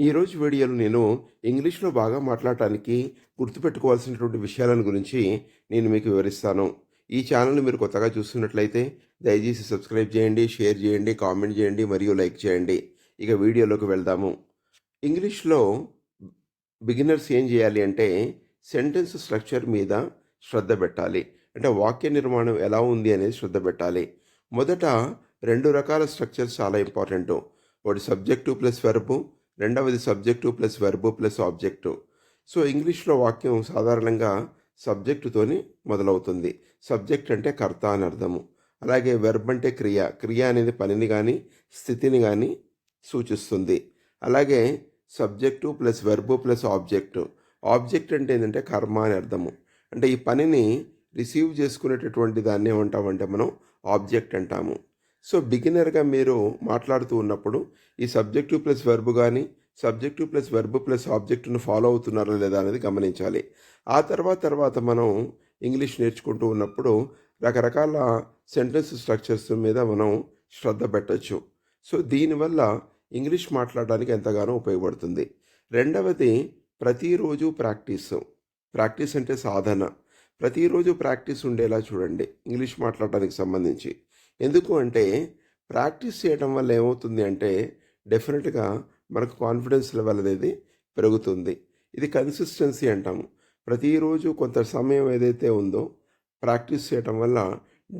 ఈరోజు వీడియోలో నేను ఇంగ్లీష్లో బాగా మాట్లాడటానికి గుర్తుపెట్టుకోవాల్సినటువంటి విషయాలను గురించి నేను మీకు వివరిస్తాను. ఈ ఛానల్ని మీరు కొత్తగా చూస్తున్నట్లయితే దయచేసి సబ్స్క్రైబ్ చేయండి, షేర్ చేయండి, కామెంట్ చేయండి మరియు లైక్ చేయండి. ఇక వీడియోలోకి వెళ్దాము. ఇంగ్లీష్లో బిగినర్స్ ఏం చేయాలి అంటే సెంటెన్స్ స్ట్రక్చర్ మీద శ్రద్ధ పెట్టాలి. అంటే వాక్య నిర్మాణం ఎలా ఉంది అనేది శ్రద్ధ పెట్టాలి. మొదట రెండు రకాల స్ట్రక్చర్స్ చాలా ఇంపార్టెంటు. ఒకటి సబ్జెక్టు ప్లస్ వెర్బు, రెండవది subject plus verb plus object. So ఇంగ్లీష్లో వాక్యం సాధారణంగా సబ్జెక్టుతోని మొదలవుతుంది. సబ్జెక్ట్ అంటే కర్త అని అర్థము. అలాగే వెర్బ్ అంటే క్రియ. క్రియ అనేది పనిని కానీ స్థితిని కానీ సూచిస్తుంది. అలాగే subject plus verb plus object. Object అంటే ఏంటంటే కర్మ అని అర్థము. అంటే ఈ పనిని రిసీవ్ చేసుకునేటటువంటి దాన్ని ఏమంటామంటే మనం ఆబ్జెక్ట్ అంటాము. సో బిగినర్గా మీరు మాట్లాడుతూ ఉన్నప్పుడు ఈ సబ్జెక్టు ప్లస్ వెర్బు కానీ సబ్జెక్టు ప్లస్ వెర్బు ప్లస్ ఆబ్జెక్టును ఫాలో అవుతున్నారా లేదా అనేది గమనించాలి. ఆ తర్వాత మనం ఇంగ్లీష్ నేర్చుకుంటూ ఉన్నప్పుడు రకరకాల సెంటెన్స్ స్ట్రక్చర్స్ మీద మనం శ్రద్ధ పెట్టచ్చు. సో దీనివల్ల ఇంగ్లీష్ మాట్లాడడానికి ఎంతగానో ఉపయోగపడుతుంది. రెండవది ప్రతిరోజు ప్రాక్టీస్. ప్రాక్టీస్ అంటే సాధన. ప్రతిరోజు ప్రాక్టీస్ ఉండేలా చూడండి ఇంగ్లీష్ మాట్లాడడానికి సంబంధించి. ఎందుకు అంటే ప్రాక్టీస్ చేయడం వల్ల ఏమవుతుంది అంటే డెఫినెట్గా మనకు కాన్ఫిడెన్స్ లెవెల్ అనేది పెరుగుతుంది. ఇది కన్సిస్టెన్సీ అంటాము. ప్రతిరోజు కొంత సమయం ఏదైతే ఉందో ప్రాక్టీస్ చేయడం వల్ల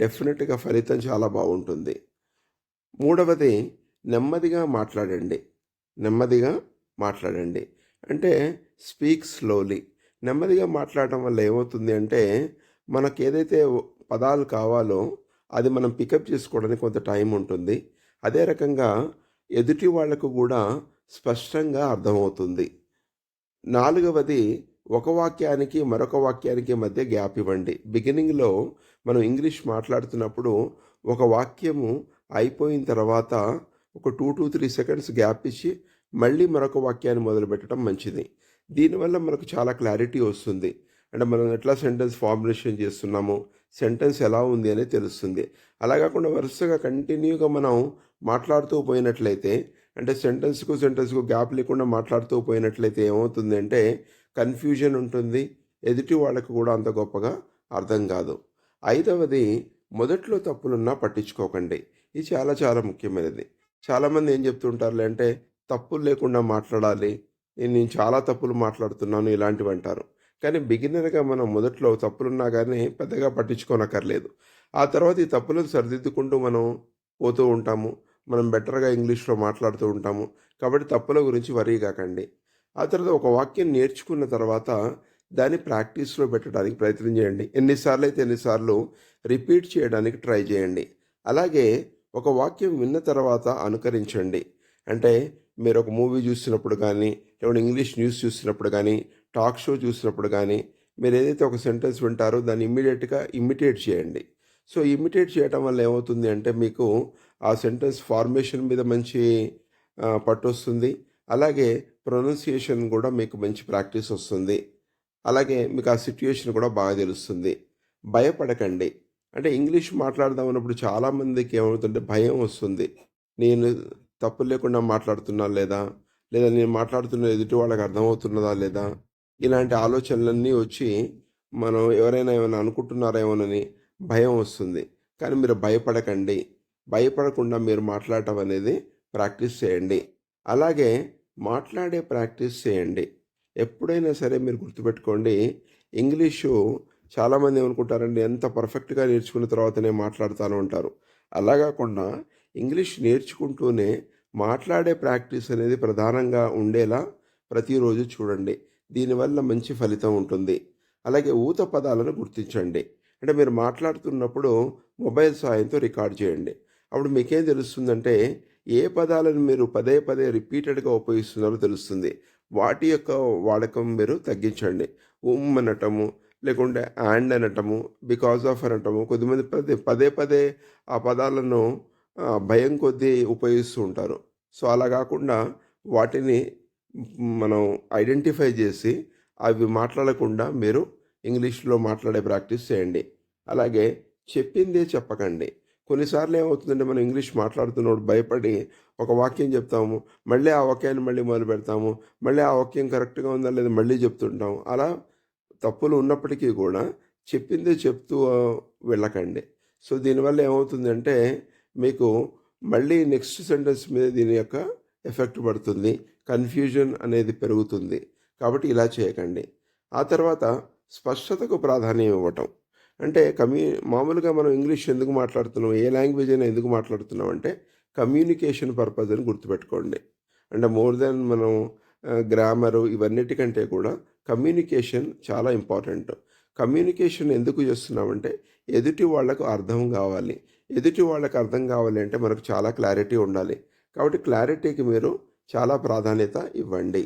డెఫినెట్గా ఫలితం చాలా బాగుంటుంది. మూడవది నెమ్మదిగా మాట్లాడండి. నెమ్మదిగా మాట్లాడండి అంటే స్పీక్ స్లోలీ. నెమ్మదిగా మాట్లాడటం వల్ల ఏమవుతుంది అంటే మనకు ఏదైతే పదాలు కావాలో అది మనం పికప్ చేసుకోవడానికి కొంత టైం ఉంటుంది. అదే రకంగా ఎదుటి వాళ్లకు కూడా స్పష్టంగా అర్థమవుతుంది. నాలుగవది ఒక వాక్యానికి మరొక వాక్యానికి మధ్య గ్యాప్ ఇవ్వండి. బిగినింగ్లో మనం ఇంగ్లీష్ మాట్లాడుతున్నప్పుడు ఒక వాక్యము అయిపోయిన తర్వాత ఒక 2 to 3 సెకండ్స్ గ్యాప్ ఇచ్చి మళ్ళీ మరొక వాక్యాన్ని మొదలుపెట్టడం మంచిది. దీనివల్ల మనకు చాలా క్లారిటీ వస్తుంది. అంటే మనం ఎట్లా సెంటెన్స్ ఫార్ములేషన్ చేస్తున్నాము, సెంటెన్స్ ఎలా ఉంది అనేది తెలుస్తుంది. అలా కాకుండా వరుసగా కంటిన్యూగా మనం మాట్లాడుతూ పోయినట్లయితే అంటే సెంటెన్స్కు గ్యాప్ లేకుండా మాట్లాడుతూ పోయినట్లయితే ఏమవుతుంది అంటే కన్ఫ్యూజన్ ఉంటుంది. ఎదుటి వాళ్ళకు కూడా అంత గొప్పగా అర్థం కాదు. ఐదవది మొదట్లో తప్పులున్నా పట్టించుకోకండి. ఇది చాలా ముఖ్యమైనది. చాలామంది ఏం చెప్తుంటారులే అంటే తప్పులు లేకుండా మాట్లాడాలి, నేను చాలా తప్పులు మాట్లాడుతున్నాను ఇలాంటివి అంటారు. కానీ బిగినర్గా మనం మొదట్లో తప్పులున్నా కానీ పెద్దగా పట్టించుకోనక్కర్లేదు. ఆ తర్వాత ఈ తప్పులను సరిదిద్దుకుంటూ మనం పోతూ ఉంటాము. మనం బెటర్గా ఇంగ్లీష్లో మాట్లాడుతూ ఉంటాము. కాబట్టి తప్పుల గురించి వరీ కాకండి. ఆ తర్వాత ఒక వాక్యం నేర్చుకున్న తర్వాత దాన్ని ప్రాక్టీస్లో పెట్టడానికి ప్రయత్నం చేయండి. ఎన్నిసార్లు అయితే ఎన్నిసార్లు రిపీట్ చేయడానికి ట్రై చేయండి. అలాగే ఒక వాక్యం విన్న తర్వాత అనుకరించండి. అంటే మీరు ఒక మూవీ చూసినప్పుడు కానీ లేకుంటే ఇంగ్లీష్ న్యూస్ చూసినప్పుడు కానీ టాక్ షో చూసినప్పుడు కానీ మీరు ఏదైతే ఒక సెంటెన్స్ వింటారో దాన్ని ఇమ్మీడియట్గా ఇమిటేట్ చేయండి. సో ఇమిటేట్ చేయడం వల్ల ఏమవుతుంది అంటే మీకు ఆ సెంటెన్స్ ఫార్మేషన్ మీద మంచి పట్టు వస్తుంది. అలాగే ప్రొనౌన్సియేషన్ కూడా మీకు మంచి ప్రాక్టీస్ వస్తుంది. అలాగే మీకు ఆ సిట్యుయేషన్ కూడా బాగా తెలుస్తుంది. భయపడకండి. అంటే ఇంగ్లీష్ మాట్లాడదాం అన్నప్పుడు చాలామందికి ఏమవుతుంటే భయం వస్తుంది. నేను తప్పు లేకుండా మాట్లాడుతున్నా లేదా, లేదా నేను మాట్లాడుతున్న ఎదుటి వాళ్ళకి అర్థమవుతున్నదా లేదా, ఇలాంటి ఆలోచనలన్నీ వచ్చి మనం ఎవరైనా ఏమైనా అనుకుంటున్నారేమోనని భయం వస్తుంది. కానీ మీరు భయపడకండి. భయపడకుండా మీరు మాట్లాడటం అనేది ప్రాక్టీస్ చేయండి. అలాగే మాట్లాడే ప్రాక్టీస్ చేయండి. ఎప్పుడైనా సరే మీరు గుర్తుపెట్టుకోండి, ఇంగ్లీషు చాలామంది ఏమనుకుంటారండి ఎంత పర్ఫెక్ట్గా నేర్చుకున్న తర్వాతనే మాట్లాడుతూ ఉంటారు. అలా కాకుండా ఇంగ్లీష్ నేర్చుకుంటూనే మాట్లాడే ప్రాక్టీస్ అనేది ప్రధానంగా ఉండేలా ప్రతిరోజు చూడండి. దీనివల్ల మంచి ఫలితం ఉంటుంది. అలాగే ఊత పదాలను గుర్తించండి. అంటే మీరు మాట్లాడుతున్నప్పుడు మొబైల్ సాయంతో రికార్డ్ చేయండి. అప్పుడు మీకేం తెలుస్తుందంటే ఏ పదాలను మీరు పదే రిపీటెడ్గా ఉపయోగిస్తున్నారో తెలుస్తుంది. వాటి యొక్క వాడకం మీరు తగ్గించండి. అనటము, లేకుంటే అండ్ అనటము, బికాజ్ ఆఫ్ అనటము, కొద్దిమంది పదే ఆ పదాలను భయం కొద్దీ ఉపయోగిస్తూ ఉంటారు. సో అలా కాకుండా వాటిని మనం ఐడెంటిఫై చేసి అవి మాట్లాడకుండా మీరు ఇంగ్లీష్లో మాట్లాడే ప్రాక్టీస్ చేయండి. అలాగే చెప్పిందే చెప్పకండి. కొన్నిసార్లు ఏమవుతుందంటే మనం ఇంగ్లీష్ మాట్లాడుతున్నప్పుడు భయపడి ఒక వాక్యం చెప్తాము. మళ్ళీ ఆ వాక్యాన్ని మళ్ళీ మొదలుపెడతాము. మళ్ళీ ఆ వాక్యం కరెక్ట్‌గా ఉందా లేదా మళ్ళీ చెప్తుంటాం. అలా తప్పులు ఉన్నప్పటికీ కూడా చెప్పిందే చెప్తూ వెళ్ళకండి. సో, దీనివల్ల ఏమవుతుందంటే మీకు మళ్ళీ నెక్స్ట్ సెంటెన్స్ మీద దీని యొక్క ఎఫెక్ట్ పడుతుంది. కన్‌ఫ్యూజన్ అనేది పెరుగుతుంది. కాబట్టి ఇలా చేయకండి. ఆ తర్వాత స్పష్టతకు ప్రాధాన్యం ఇవ్వటం. అంటే మామూలుగా మనం ఇంగ్లీష్ ఎందుకు మాట్లాడుతున్నాం? ఏ లాంగ్వేజ్ అయినా ఎందుకు మాట్లాడుతున్నాం అంటే కమ్యూనికేషన్ పర్పస్ అని గుర్తుపెట్టుకోండి. అంటే మోర్ దెన్ మనం గ్రామరు ఇవన్నిటికంటే కూడా కమ్యూనికేషన్ చాలా ఇంపార్టెంట్. కమ్యూనికేషన్ ఎందుకు చేస్తున్నామంటే ఎదుటి వాళ్ళకు అర్థం కావాలి. ఎదుటి వాళ్ళకి అర్థం కావాలి అంటే మనకు చాలా క్లారిటీ ఉండాలి. కాబట్టి క్లారిటీకి మీరు చాలా ప్రాధాన్యత ఇవ్వండి.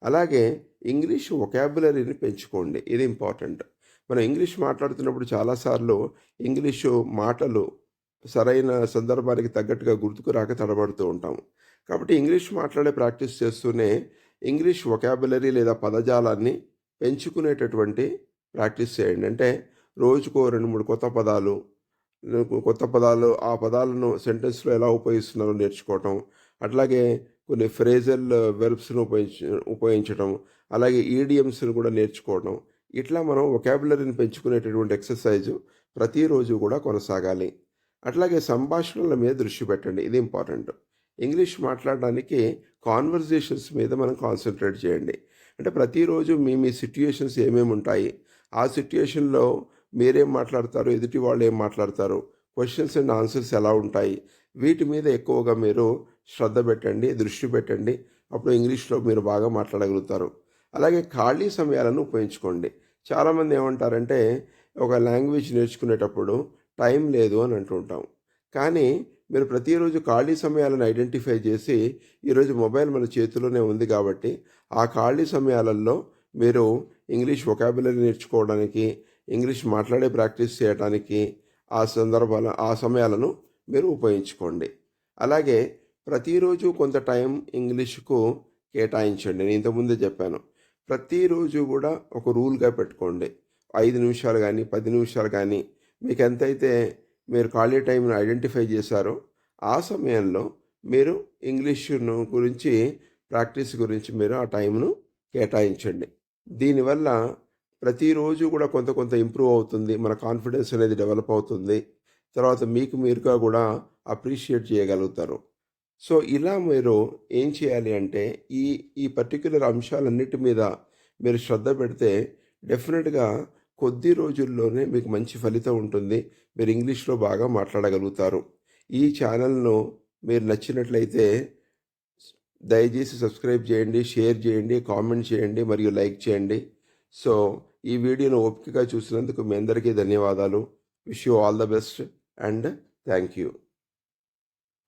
అలాగే ఇంగ్లీష్ వొకాబులరీని పెంచుకోండి. ఇది ఇంపార్టెంట్. మనం ఇంగ్లీష్ మాట్లాడుతున్నప్పుడు చాలాసార్లు ఇంగ్లీషు మాటలు సరైన సందర్భానికి తగ్గట్టుగా గుర్తుకు రాక తడబడుతూ ఉంటాము. కాబట్టి ఇంగ్లీష్ మాట్లాడే ప్రాక్టీస్ చేస్తూనే ఇంగ్లీష్ వొకాబులరీ లేదా పదజాలాన్ని పెంచుకునేటటువంటి ప్రాక్టీస్ చేయండి. అంటే రోజుకో 2, 3 కొత్త పదాలు ఆ పదాలను సెంటెన్స్‌లో ఎలా ఉపయోగిస్తున్నారో నేర్చుకోవటం. అట్లాగే కొన్ని ఫ్రేజల్ వెర్బ్స్‌ను ఉపయోగించడం. అలాగే ఈడియమ్స్‌ను కూడా నేర్చుకోవడం. ఇట్లా మనం వొకాబులరీని పెంచుకునేటటువంటి ఎక్సర్సైజు ప్రతిరోజు కూడా కొనసాగాలి. అట్లాగే సంభాషణల మీద దృష్టి పెట్టండి. ఇది ఇంపార్టెంట్. ఇంగ్లీష్ మాట్లాడడానికి కాన్వర్జేషన్స్ మీద మనం కాన్సంట్రేట్ చేయండి. అంటే ప్రతిరోజు మీ సిట్యుయేషన్స్ ఏమేమి ఉంటాయి, ఆ సిట్యుయేషన్‌లో మీరేం మాట్లాడతారు, ఎదుటి వాళ్ళు ఏం మాట్లాడతారు, క్వెషన్స్ అండ్ ఆన్సర్స్ ఎలా ఉంటాయి, వీటి మీద ఎక్కువగా మీరు శ్రద్ధ పెట్టండి, దృష్టి పెట్టండి. అప్పుడు ఇంగ్లీష్‌లో మీరు బాగా మాట్లాడగలుగుతారు. అలాగే ఖాళీ సమయాలను ఉపయోగించుకోండి. చాలామంది ఏమంటారంటే ఒక లాంగ్వేజ్ నేర్చుకునేటప్పుడు టైం లేదు అని అంటుంటాం. కానీ మీరు ప్రతిరోజు ఖాళీ సమయాలను ఐడెంటిఫై చేసి ఈరోజు మొబైల్ మన చేతిలోనే ఉంది కాబట్టి ఆ ఖాళీ సమయాలలో మీరు ఇంగ్లీష్ వొకాబులరీ నేర్చుకోవడానికి, ఇంగ్లీష్ మాట్లాడే ప్రాక్టీస్ చేయడానికి ఆ సమయాలను మీరు ఉపయోగించుకోండి. అలాగే ప్రతిరోజు కొంత టైం ఇంగ్లీష్‌కు కేటాయించండి. నేను ఇంతకుముందే చెప్పాను. ప్రతిరోజు కూడా ఒక రూల్‌గా పెట్టుకోండి. 5 నిమిషాలు గానీ, 10 నిమిషాలు గానీ మీకెంతైతే మీరు ఖాళీ టైంను ఐడెంటిఫై చేశారో, ఆ సమయంలో మీరు ప్రాక్టీస్ గురించి మీరు ఆ టైంను కేటాయించండి. దీనివల్ల ప్రతిరోజు కూడా కొంత కొంత ఇంప్రూవ్ అవుతుంది. మన కాన్ఫిడెన్స్ అనేది డెవలప్ అవుతుంది. తర్వాత మీకు మీరుగా కూడా అప్రిషియేట్ చేయగలుగుతారు. సో, ఇలా మీరు ఏం చేయాలి అంటే ఈ ఈ పర్టిక్యులర్ అంశాలన్నిటి మీద మీరు శ్రద్ధ పెడితే డెఫినెట్‌గా కొద్ది రోజుల్లోనే మీకు మంచి ఫలితం ఉంటుంది. మీరు ఇంగ్లీష్‌లో బాగా మాట్లాడగలుగుతారు. ఈ ఛానల్‌ను మీరు నచ్చినట్లయితే దయచేసి సబ్స్క్రైబ్ చేయండి, షేర్ చేయండి, కామెంట్ చేయండి మరియు లైక్ చేయండి. సో, ఈ వీడియోను ఓపికగా చూసినందుకు మీ అందరికీ ధన్యవాదాలు. Wish you all the best and thank you.